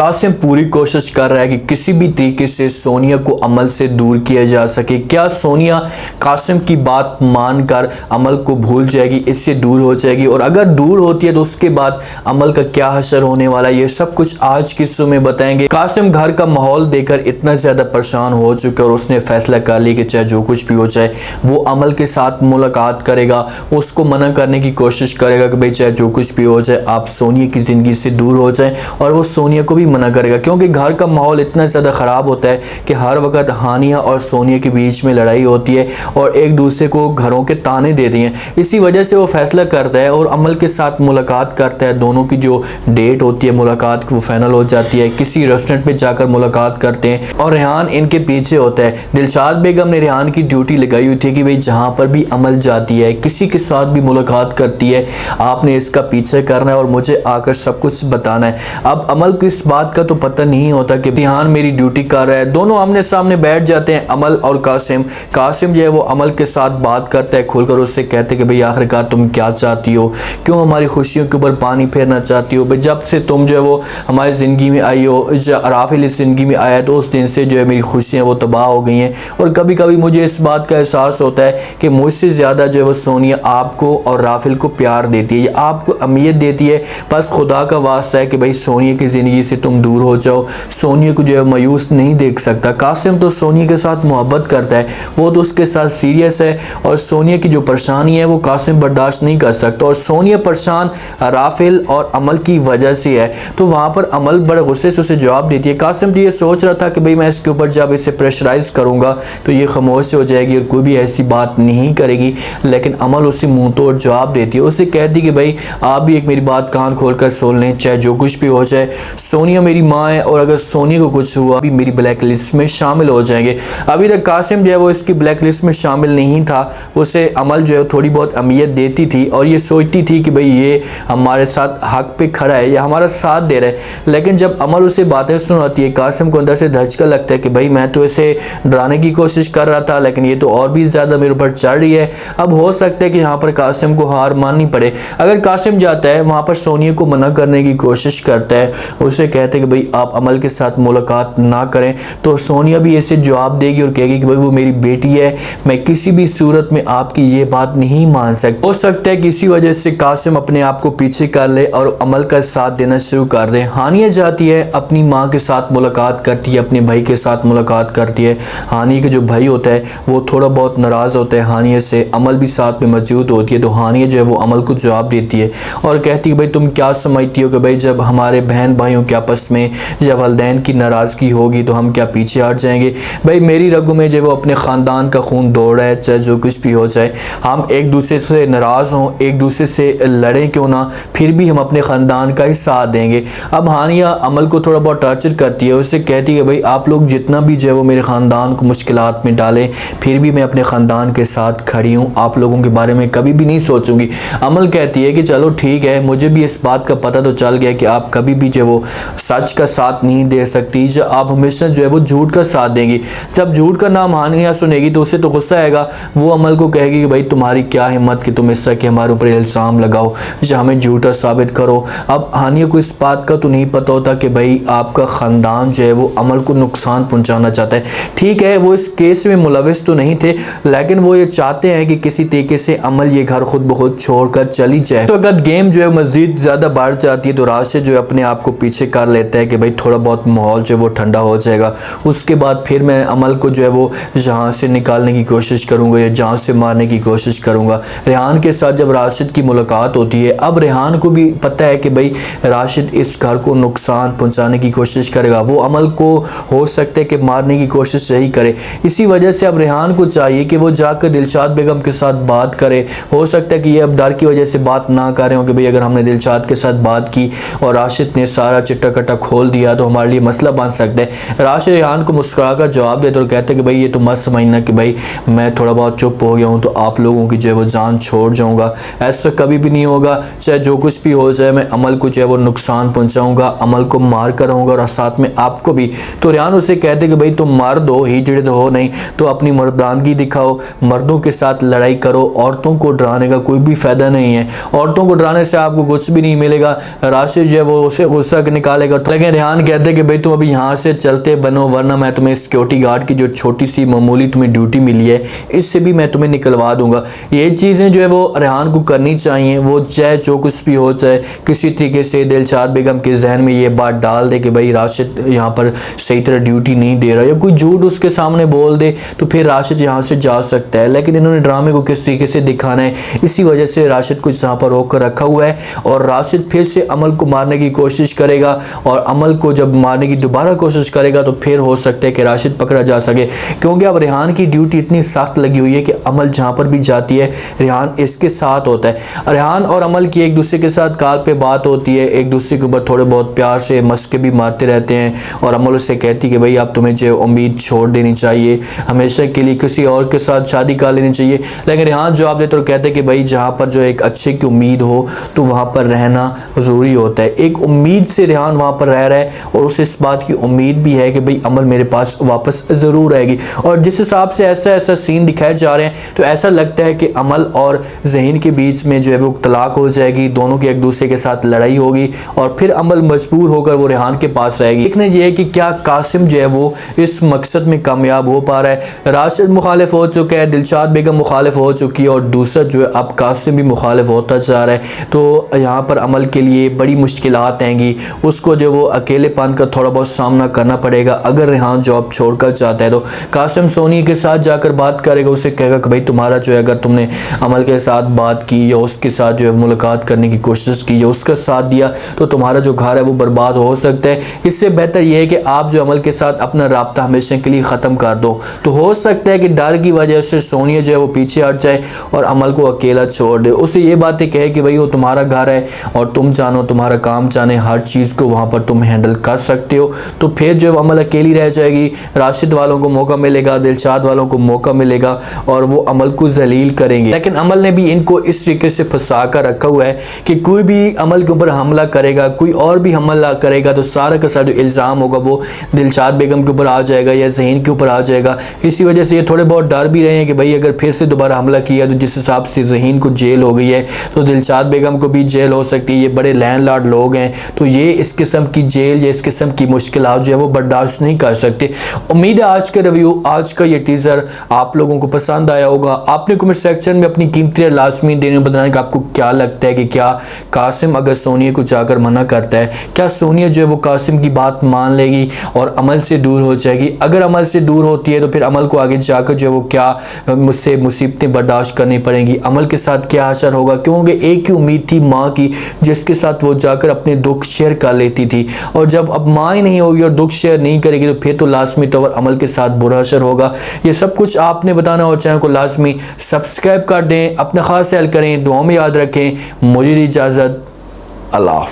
कासिम पूरी कोशिश कर रहा है कि किसी भी तरीके से सोनिया को अमल से दूर किया जा सके। क्या सोनिया कासिम की बात मानकर अमल को भूल जाएगी, इससे दूर हो जाएगी, और अगर दूर होती है तो उसके बाद अमल का क्या हशर होने वाला है, ये सब कुछ आज की शो में बताएंगे। कासिम घर का माहौल देखकर इतना ज्यादा परेशान हो चुका है और उसने फैसला कर लिया कि चाहे जो कुछ भी हो जाए वो अमल के साथ मुलाकात करेगा, उसको मना करने की कोशिश करेगा कि भाई चाहे जो कुछ भी हो जाए आप सोनिया की जिंदगी से दूर हो जाए, और वो सोनिया को भी मना करेगा क्योंकि घर का माहौल इतना ज़्यादा ख़राब होता है कि हर वक्त हानिया और सोनिया के बीच में लड़ाई होती है और एक दूसरे को घरों के ताने दे दिए। इसी वजह से वो फैसला करता है और अमल के साथ मुलाकात करता है। दोनों की जो डेट होती है मुलाकात की वो फाइनल हो जाती है, किसी रेस्टोरेंट पे जाकर मुलाकात करते हैं और रेहान इनके पीछे होता है। दिलशाद बेगम ने रेहान की ड्यूटी लगाई हुई थी कि भाई जहाँ पर भी अमल जाती है, किसी के साथ भी मुलाकात करती है, आपने इसका पीछे करना है और मुझे आकर सब कुछ बताना है। अब अमल को इस बात का तो पता नहीं होता कि रेहान मेरी ड्यूटी कर रहा है। दोनों आमने सामने बैठ जाते हैं, अमल और कासिम। कासिम जो है वो अमल के साथ बात करता है, खुलकर उससे कहते हैं कि भाई आखिरकार तुम क्या चाहती हो, क्यों हमारी खुशियों के ऊपर पानी फेरना चाहती हो। भाई जब से तुम जो है वो हमारी ज़िंदगी में आई हो, राफिल इस ज़िंदगी में आया तो उस दिन से जो है मेरी खुशियाँ वो तबाह हो गई हैं, और कभी कभी मुझे इस बात का एहसास होता है कि मुझसे ज़्यादा जो है वो सोनिया आपको और राफिल को प्यार देती है, आपको अहमियत देती है। बस खुदा का वास्ता है कि भाई सोनिया की ज़िंदगी से तुम दूर हो जाओ, सोनिया को जो है मायूस नहीं देख सकता। कासिम तो सोनिया के साथ मोहब्बत करता है, वो तो उसके साथ सीरियस है, और सोनिया की जो परेशानी है वो कासिम बर्दाश्त नहीं कर सकता, और सोनिया परेशान राफिल और अमल की वजह से है। तो वहाँ पर अमल बड़े गुस्से से उसे जवाब देती है। कासिम तो ये सोच रहा था कि भाई मैं इसके ऊपर जब इसे प्रेशराइज करूँगा तो ये खामोश हो जाएगी और कोई भी ऐसी बात नहीं करेगी, लेकिन अमल उसे मुँह तोड़ जवाब देती है। उसे कहती कि भाई आप भी एक मेरी बात कान खोल कर सुन लें, चाहे जो कुछ भी हो जाए सोनिया मेरी माँ है, और अगर सोनिया को कुछ हुआ भी मेरी ब्लैक लिस्ट में शामिल हो जाएंगे। अभी तक कासिम जो है वो इसकी ब्लैक लिस्ट में शामिल नहीं था, उसे अमल जो है थोड़ी बहुत अहमियत देती थी और ये सोचती थी कि भाई ये हमारे साथ हक पे खड़ा है या हमारा साथ दे रहा है। लेकिन जब अमल उसे बातें सुनाती है, कासिम को अंदर से धचका लगता है कि भाई मैं तो इसे डराने की कोशिश कर रहा था, लेकिन ये तो और भी ज़्यादा मेरे ऊपर चढ़ रही है। अब हो सकता है कि यहाँ पर कासिम को हार माननी पड़े। अगर कासिम जाता है वहाँ पर सोनिया को मना करने की कोशिश करता है, उसे कहते हैं कि भाई आप अमल के साथ मुलाकात ना करें, तो सोनिया भी ऐसे जवाब देगी और कहेगी कि भाई वो मेरी बेटी है, मैं किसी भी सूरत में आपकी ये बात नहीं मान सकती। हो सकता है कि इसी वजह से कासिम अपने आप को पीछे कर ले और अमल का साथ देना शुरू कर दे। हानिया जाती है, अपनी माँ के साथ मुलाकात करती है, अपने भाई के साथ मुलाकात करती है। हानिया के जो भाई होता है वो थोड़ा बहुत नाराज़ होता है हानिया से, अमल भी साथ में मौजूद होती है। तो हानिया जो है वो अमल को जवाब देती है और कहती है भाई तुम क्या समझती हो कि भाई जब हमारे बहन भाइयों के आपस में जब वालिदैन की नाराज़गी होगी तो हम क्या पीछे हट जाएंगे। भाई मेरी रगों में जो वो अपने ख़ानदान का खून दौड़ रहा है, चाहे जो कुछ भी हो जाए, हम एक दूसरे से नाराज़ हों, एक दूसरे से लड़ें क्यों ना, फिर भी हम अपने ख़ानदान का ही साथ देंगे। अब हानिया अमल को थोड़ा बहुत टॉर्चर करती है, उससे कहती है भाई आप लोग जितना भी जो है वो मेरे ख़ानदान को मुश्किलात में डालें, फिर भी मैं अपने ख़ानदान के साथ खड़ी हूँ, आप लोगों के बारे में कभी भी नहीं सोचूंगी। अमल कहती है कि चलो ठीक है, मुझे भी इस बात का पता तो चल गया कि आप कभी भी जो वो सच का साथ नहीं दे सकती, जो आप हमेशा जो है वो झूठ का साथ देंगी। जब झूठ का नाम हानिया सुनेगी तो उसे तो गुस्सा आएगा, वो अमल को कहेगी कि भाई तुम्हारी क्या हिम्मत कि तुम इससे कि हमारे ऊपर इल्ज़ाम लगाओ, जो हमें झूठा साबित करो। अब हानिया को इस बात का तो नहीं पता होता कि भाई आपका ख़ानदान जो है वो अमल को नुकसान पहुंचाना चाहता है। ठीक है वो इस केस में मुलविस तो नहीं थे, लेकिन वो ये चाहते हैं कि किसी तरीके से अमल ये घर खुद ब खुद छोड़कर चली जाए। तो अगर गेम जो है मज़ीद ज़्यादा बढ़ जाती है तो राशिद जो है अपने आप को पीछे कर लेता है कि भाई थोड़ा बहुत माहौल जो है वो ठंडा हो जाएगा, उसके बाद फिर मैं अमल को जो है वो जहाँ से निकालने की कोशिश करूँगा या जहाँ से मारने की कोशिश करूँगा। रेहान के साथ जब राशिद की मुलाकात होती है, अब रेहान को भी पता है कि भाई राशिद इस घर को नुकसान पहुँचाने की कोशिश करेगा, वो अमल को हो सकता है कि मारने की कोशिश यही करे। इसी वजह से अब रेहान को चाहिए कि वो जाकर दिलशाद बेगम के साथ बात करे। हो सकता है कि ये अब डर की वजह से बात ना कर रहे हो कि भाई अगर हमने दिलशाद के साथ बात की और राशिद ने सारा चिट्टा कट्टा खोल दिया तो हमारे लिए मसला बन सकता है। राशिद रेहान को मुस्कुरा कर जवाब देते और कहते हैं कि भाई ये तो मत समझना कि भाई मैं थोड़ा बहुत चुप हो गया हूँ तो आप लोगों की जो है वो जान छोड़ जाऊँगा, ऐसा कभी भी नहीं होगा। चाहे जो कुछ भी हो जाए मैं अमल को जो है वो नुकसान पहुँचाऊँगा, अमल को मार कर रहूँगा और साथ में आपको भी। तो रेहान उसे कहते कि भाई तुम मर्द हो, हिजड़े तो हो नहीं, तो अपनी मर्दानगी दिखाओ, मर्दों के साथ लड़ाई करो, औरतों को डराने का कोई भी फ़ायदा नहीं है, औरतों को डराने से आपको कुछ भी नहीं मिलेगा। राशिद जो है वो उसे गुस्सा निकालेगा जाएगा। लेकिन रेहान कहते हैं कि भाई तुम अभी यहाँ से चलते बनो, वरना मैं तुम्हें सिक्योरिटी गार्ड की जो छोटी सी मामूली तुम्हें ड्यूटी मिली है इससे भी मैं तुम्हें निकलवा दूंगा। ये चीज़ें जो है वो रेहान को करनी चाहिए, वो चाहे जो कुछ भी हो, चाहे किसी तरीके से दिलशाद बेगम के जहन में ये बात डाल दे कि भाई राशिद यहाँ पर सही तरह ड्यूटी नहीं दे रहा, या कोई झूठ उसके सामने बोल दे तो फिर राशिद यहाँ से जा सकता है। लेकिन इन्होंने ड्रामे को किस तरीके से दिखाना है, इसी वजह से राशिद को यहाँ पर रोक कर रखा हुआ है और राशिद फिर से अमल को मारने की कोशिश करेगा और अमल को जब मारने की दोबारा कोशिश करेगा तो फिर हो सकता है कि राशिद पकड़ा जा सके, क्योंकि अब रेहान की ड्यूटी इतनी सख्त लगी हुई है कि अमल जहाँ पर भी जाती है रेहान इसके साथ होता है। रेहान और अमल की एक दूसरे के साथ कॉल पे बात होती है, एक दूसरे के ऊपर थोड़े बहुत प्यार से मस्के भी मारते रहते हैं और अमल उससे कहती है कि भाई अब तुम्हें जो उम्मीद छोड़ देनी चाहिए, हमेशा के लिए किसी और के साथ शादी कर लेनी चाहिए। लेकिन रेहान जवाब देते और कहते हैं कि भाई जहाँ पर जो एक अच्छे की उम्मीद हो तो वहाँ पर रहना ज़रूरी होता है। एक उम्मीद से रेहान वहाँ पर रह रहा है और उसे इस बात की उम्मीद भी है कि भाई अमल मेरे पास वापस ज़रूर आएगी। और जिस हिसाब से ऐसा सीन दिखाए जा रहे हैं तो ऐसा लगता है कि अमल और ज़हीन के बीच में जो है वो तलाक हो जाएगी, दोनों की एक दूसरे के साथ लड़ाई होगी और फिर अमल मजबूर होकर वो रेहान के पास आएगी। देखना ये है कि क्या कासिम जो है वो इस मकसद में कामयाब हो पा रहा है। राशिद मुखालिफ हो चुका है, दिलशाद बेगम मुखालिफ हो चुकी है और दूसरा जो है अब कासिम भी मुखालिफ होता जा रहा है। तो यहाँ पर अमल के लिए बड़ी मुश्किलात आएंगी, उसको जो वो अकेलेपन का थोड़ा बहुत सामना करना पड़ेगा। अगर रेहान जॉब छोड़कर जाता है तो कासिम सोनी के साथ जाकर बात करेगा, उसे कहेगा कि भाई तुम्हारा जो है अगर तुमने अमल के साथ बात की या उसके साथ जो है मुलाकात करने की कोशिश की या उसका साथ दिया तो तुम्हारा जो घर है वो बर्बाद हो सकता है। इससे बेहतर यह है कि आप जो अमल के साथ अपना राब्ता हमेशा के लिए ख़त्म कर दो। तो हो सकता है कि डर की वजह से सोनिया जो है वो पीछे हट जाए और अमल को अकेला छोड़ दे, उसे ये बातें कहे कि भाई वो तुम्हारा घर है और तुम जानो, तुम्हारा काम जाने, हर चीज़ को वहाँ पर तुम हैंडल कर सकते हो। तो फिर जो अमल अकेली रह जाएगी, राशिद वालों को मौका मिलेगा, दिलशाद वालों को मौका मिलेगा और वो अमल को जलील करेंगे। लेकिन अमल ने भी इनको इस तरीके से फंसा कर रखा हुआ है कि कोई भी अमल के ऊपर हमला करेगा, कोई और भी हमला करेगा तो सारा का सारा जो इल्ज़ाम होगा वो दिलशाद बेगम के ऊपर आ जाएगा या ज़हीन के ऊपर आ जाएगा। इसी वजह से ये थोड़े बहुत डर भी रहे हैं कि भाई अगर फिर से दोबारा हमला किया तो जिस हिसाब से ज़हीन को जेल हो गई है तो दिलशाद बेगम को भी जेल हो सकती है। ये बड़े लैंडलॉर्ड लोग हैं तो ये इस किस्म की जेल या इस किस्म की मुश्किलात जो है वो बर्दाश्त नहीं कर सकते। उम्मीद है आज का रिव्यू, आज का ये टीज़र आप लोगों को पसंद आया होगा। आपने कमेंट सेक्शन में अपनी कीमती लाजमी देने में बताना कि आपको क्या लगता है कि क्या कासिम अगर सोनिया को जाकर मना करता है, क्या सोनिया जो है वो कासिम की बात मान लेगी और अमल से दूर हो जाएगी। अगर अमल से दूर होती है तो फिर अमल को आगे जाकर जो है वो क्या मुझसे मुसीबतें बर्दाश्त करनी पड़ेंगी, अमल के साथ क्या असर होगा, क्योंकि एक ही उम्मीद थी माँ की जिसके साथ वो जाकर अपने दुख शेयर कर लेती थी और जब अब माँ ही नहीं होगी और दुख शेयर नहीं करेगी तो फिर तो लाजमी तौर पर अमल के साथ बुरा असर होगा। ये सब कुछ आपने बताना और चैनल को लाजमी सब्सक्राइब कर दें, अपना खास ख्याल करें, दुआ में याद रखें। मुझे इजाज़त, अल्लाह।